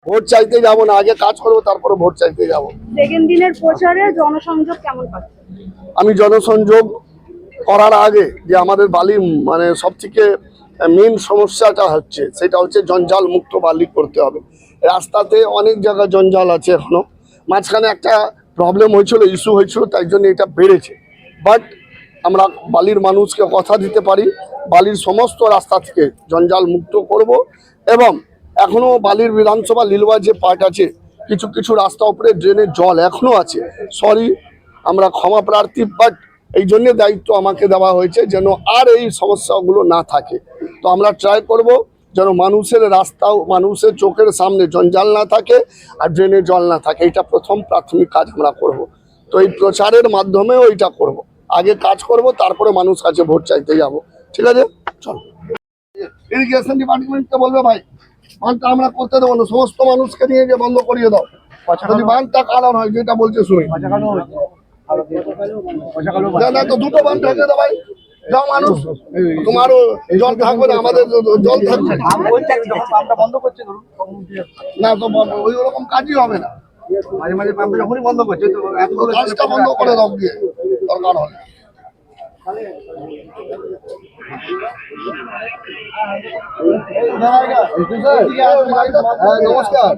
Vote চাইতে যাব না, আগে কাজ করব তারপরে ভোট চাইতে যাব। সেকেন্ড দিনের প্রচারে জনসংযোগ কেমন পাচ্ছেন? আমি জনসংযোগ করার আগে যে আমাদের বালি মানে সবথেকে মেন সমস্যাটা হচ্ছে সেটা হচ্ছে জঞ্জাল মুক্ত বালি করতে হবে। রাস্তাতে অনেক জায়গায় জঞ্জাল আছে, এখনো মাঝখানে একটা প্রবলেম হয়েছিল, ইস্যু হয়েছিল, তাই জন্য এটা বেড়েছে। বাট আমরা বালির মানুষকে কথা দিতে পারি, বালির সমস্ত রাস্তা থেকে জঞ্জাল মুক্ত করব। এবং এখনও বালির বিধানসভা লিলুয়া যে পার্ট আছে, কিছু কিছু রাস্তা উপরে ড্রেনের জল এখনও আছে। সরি, আমরা ক্ষমা প্রার্থী, বাট এই জন্যে দায়িত্ব আমাকে দেওয়া হয়েছে যেন আর এই সমস্যাগুলো না থাকে। তো আমরা ট্রাই করব যেন মানুষের রাস্তাও, মানুষের চোখের সামনে জঞ্জাল না থাকে আর ড্রেনে জল না থাকে। এটা প্রথম প্রাথমিক কাজ আমরা করব। তো এই প্রচারের মাধ্যমেও এটা করব, আগে কাজ করব তারপরে মানুষ কাছে ভোট চাইতে যাব। ঠিক আছে, চল। ইরিগেশন ডিপার্টমেন্টকে বলবে ভাই বাঁধটা আমরা করতে দেবো না, সমস্ত মানুষকে নিয়ে যে বন্ধ করিয়ে দাও। যদি বাঁধটা কারণ হয় যেটা বলছে শুনি না, তো দুটো বাঁধ ঢেকে দাও ভাই, যাও মানুষ, তোমারও জল থাকবে না, আমাদের জল থাকবে না, তো ওই রকম কাজই হবে না। মাঝে মাঝে পাম্পটা যখনই বন্ধ করছে কাজটা বন্ধ করে দাও গিয়ে দরকার হলে। নমস্কার।